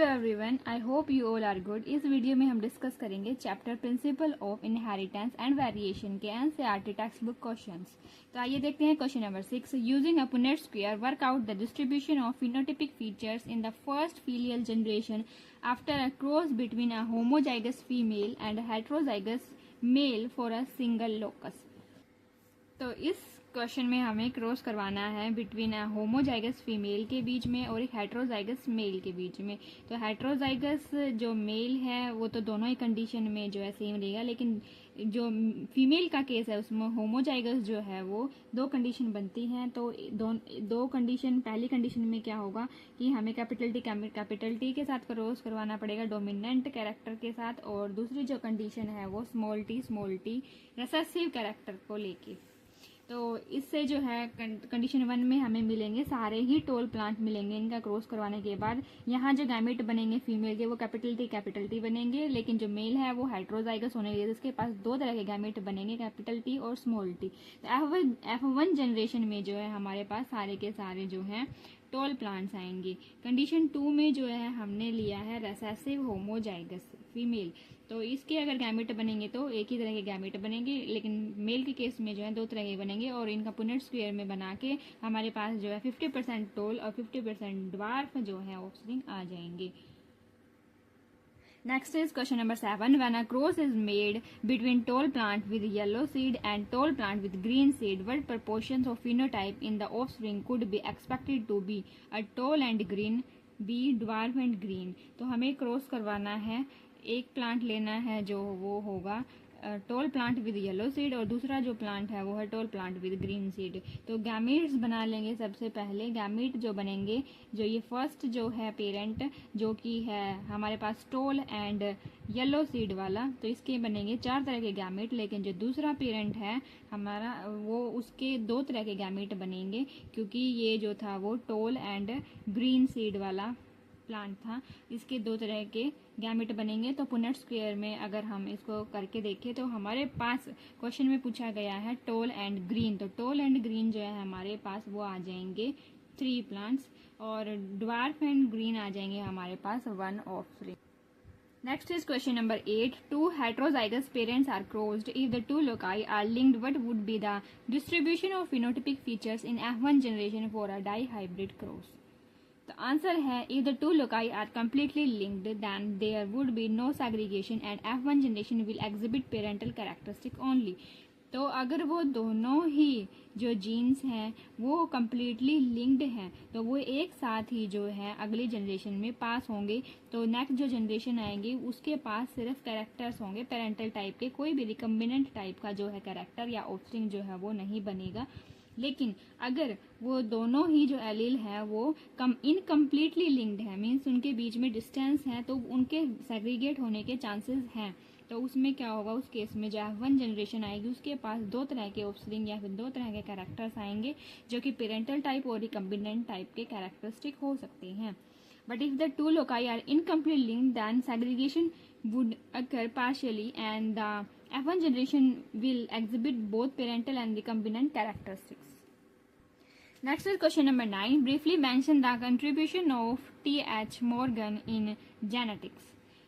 Everyone, I hope you all are good. इस video में हम डिस्कस करेंगे chapter principle of inheritance and variation के एनसीईआरटी टेक्स्ट बुक क्वेश्चंस। तो आइए देखते हैं question number 6। Using a Punnett square work out the distribution of phenotypic features in the first filial generation after a cross between a homozygous female and heterozygous male for a single locus. तो इस question में हमें cross करवाना है between a homozygous female के बीच में और एक हेट्रोजाइगस मेल के बीच में। तो हेट्रोजाइगस जो मेल है वो तो दोनों ही कंडीशन में जो है सेम रहेगा, लेकिन जो फीमेल का केस है उसमें होमोजाइगस जो है वो दो कंडीशन बनती हैं। तो दो कंडीशन, पहली कंडीशन में क्या होगा कि हमें कैपिटल टी के साथ क्रॉस करवाना पड़ेगा डोमिनेंट कैरेक्टर के साथ, और दूसरी जो कंडीशन है वो स्मॉल टी रिसेसिव कैरेक्टर को लेके। तो इससे जो है कंडीशन 1 में हमें मिलेंगे सारे ही टोल प्लांट मिलेंगे इनका क्रॉस करवाने के बाद। यहाँ जो गैमेट बनेंगे फीमेल के वो कैपिटल टी बनेंगे, लेकिन जो मेल है वो हेट्रोजाइगस होने के लिए इसके पास दो तरह के गैमेट बनेंगे, कैपिटल टी और स्मॉल टी। तो F1 जनरेशन में जो है हमारे पास सारे के सारे जो हैं टोल प्लांट्स आएंगे। कंडीशन 2 में जो है हमने लिया है रेसेसिव होमोजाइगस फीमेल। तो इसके अगर गैमेट बनेंगे तो एक ही तरह के गैमेट बनेंगे, लेकिन मेल के केस में जो है दो तरह के बनेंगे, और इनका पुनेट स्क्वायर में बना के हमारे पास जो है 50% टोल और 50% ड्वार्फ जो है ऑफस्प्रिंग आ जाएंगे। Next is question number 7. When a cross is made between tall plant with yellow seed and tall plant with green seed, what proportions of phenotype in the offspring could be expected to be a tall and green, B dwarf and green? तो हमें cross करवाना है, एक plant लेना है जो वो होगा tall plant with yellow seed, और दूसरा जो प्लांट है वो है tall plant with green seed. तो गैमीट्स बना लेंगे। सबसे पहले गैमीट जो बनेंगे, जो ये फर्स्ट जो है पेरेंट जो कि है हमारे पास टॉल एंड येलो सीड वाला, तो इसके बनेंगे 4 तरह के गैमीट, लेकिन जो दूसरा पेरेंट है हमारा वो उसके 2 तरह के गैमीट बनेंगे, क्योंकि ये जो था वो टॉल एंड ग्रीन सीड वाला प्लांट था, इसके 2 तरह के गैमेट बनेंगे। तो पुनेट स्क्वायर में अगर हम इसको करके देखें तो हमारे पास क्वेश्चन में पूछा गया है टॉल एंड ग्रीन, तो टॉल एंड ग्रीन जो है हमारे पास वो आ जाएंगे 3 प्लांट्स, और ड्वार्फ एंड ग्रीन आ जाएंगे हमारे पास 1 offspring. Next is question number 8. Two heterozygous parents are crossed. If the two loci are linked, what would be the distribution of phenotypic features in F1 generation for a dihybrid cross? The answer है if the two loci are completely linked, then there would be no segregation and F1 generation will exhibit parental characteristic only. तो अगर वो दोनों ही जो jeans हैं वो completely linked हैं तो वो एक साथ ही जो है अगली जनरेशन में पास होंगे। तो नेक्स्ट जो जनरेशन आएंगी उसके पास सिर्फ कैरेक्टर्स होंगे पेरेंटल टाइप के, कोई भी रिकम्बिनेंट टाइप का जो है कैरेक्टर या ऑफस्प्रिंग जो है वो नहीं बनेगा। लेकिन अगर वो दोनों ही जो एलील है वो इनकम्प्लीटली लिंक्ड है, मीन्स उनके बीच में डिस्टेंस है, तो उनके सेग्रीगेट होने के चांसेस हैं। तो उसमें क्या होगा, उस केस में जो F1 जनरेशन आएगी उसके पास 2 तरह के ऑफस्प्रिंग या फिर 2 तरह के कैरेक्टर्स आएंगे, जो कि पेरेंटल टाइप और रिकम्बिनेंट टाइप के कैरेक्टरिस्टिक हो सकते हैं। But if the two loci are incomplete linked, then segregation would occur partially and the F1 generation will exhibit both parental and recombinant characteristics. Next is question number 9. Briefly mention the contribution of T.H. Morgan in genetics.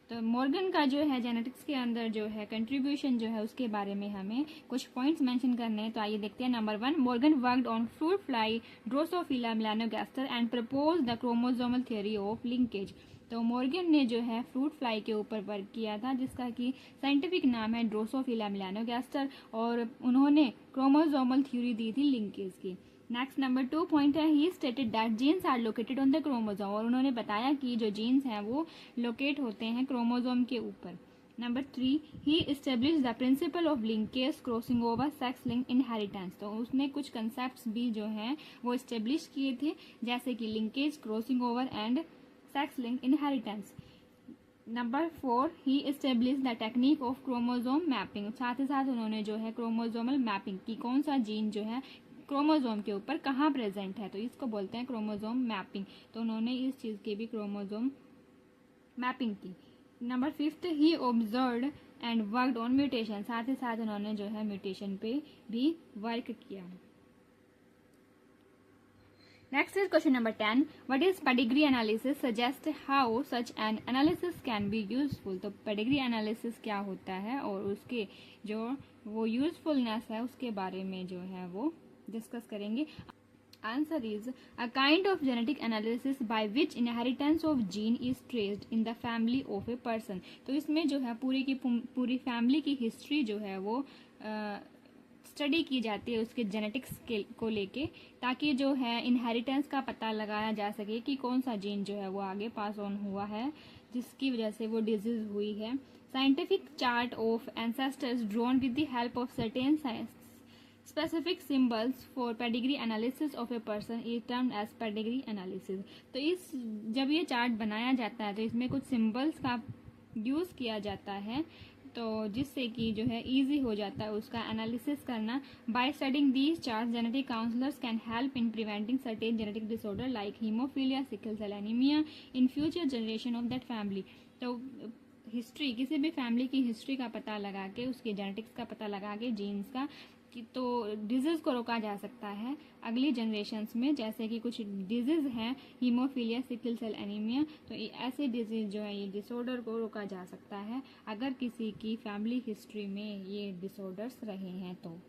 तो Morgan का जो है genetics के अंदर जो है contribution जो है उसके बारे में हमें कुछ पॉइंट्स मेंशन करने हैं। तो आइए देखते हैं। Number 1, Morgan worked on fruit fly Drosophila melanogaster and propose the chromosomal theory of linkage. तो मॉर्गन ने जो है फ्रूट फ्लाई के ऊपर वर्क किया था जिसका कि साइंटिफिक नाम है ड्रोसोफिला मेलानोगास्टर, और उन्होंने क्रोमोसोमल थ्योरी दी थी लिंकेज की। नेक्स्ट नंबर 2 पॉइंट है, he stated that genes are located on the chromosome, और उन्होंने बताया कि जो जीन्स हैं वो लोकेट होते हैं क्रोमोसोम के ऊपर। Number 3, he establish the principle of linkage crossing over sex link inheritance. तो उसने कुछ कंसेप्ट भी जो हैं वो एस्टेब्लिश किए थे, जैसे कि linkage, crossing over and sex link inheritance. Number 4, he establish the technique of chromosome mapping. साथ ही साथ उन्होंने जो है क्रोमोसोमल मैपिंग की, कौन सा जीन जो है क्रोमोसोम के ऊपर कहाँ प्रेजेंट है, तो इसको बोलते हैं क्रोमोसोम मैपिंग। तो उन्होंने इस चीज़ की भी क्रोमोसोम मैपिंग की। Number 5, he observed and worked on mutation. साथ ही साथ उन्होंने जो है म्यूटेशन पे भी वर्क किया। Next is question number 10. What is pedigree analysis? Suggest how such an analysis can be useful. तो pedigree analysis क्या होता है और उसके जो वो usefulness है उसके बारे में जो है वो डिस्कस करेंगे. Answer is a kind of genetic analysis by which inheritance of gene is traced in the family of a person. तो इसमें जो है पूरी की पूरी फैमिली की हिस्ट्री जो है वो स्टडी की जाती है उसके जेनेटिक्स के को लेके, ताकि जो है इनहेरिटेंस का पता लगाया जा सके कि कौन सा जीन जो है वो आगे पास ऑन हुआ है जिसकी वजह से वो डिजीज हुई है. Scientific chart of ancestors drawn with the help of certain specific symbols for pedigree analysis of a person is termed as pedigree analysis. तो इस जब ये चार्ट बनाया जाता है तो इसमें कुछ सिंबल्स का यूज़ किया जाता है तो जिससे कि जो है इजी हो जाता है उसका एनालिसिस करना. By studying these charts genetic counsellors can help in preventing certain genetic disorder like haemophilia, sickle cell anaemia in future generation of that family. तो हिस्ट्री किसी भी फैमिली की हिस्ट्री का पता लगा के उसके जेनेटिक्स का पता लगा के जीन्स का कि तो डिजीज़ को रोका जा सकता है अगली जनरेशन्स में. जैसे कि कुछ डिजीज़ हैं हीमोफीलिया, सिकल सेल एनीमिया, तो ऐसे डिजीज़ जो है ये डिसऑर्डर को रोका जा सकता है अगर किसी की फैमिली हिस्ट्री में ये डिसऑर्डर्स रहे हैं तो.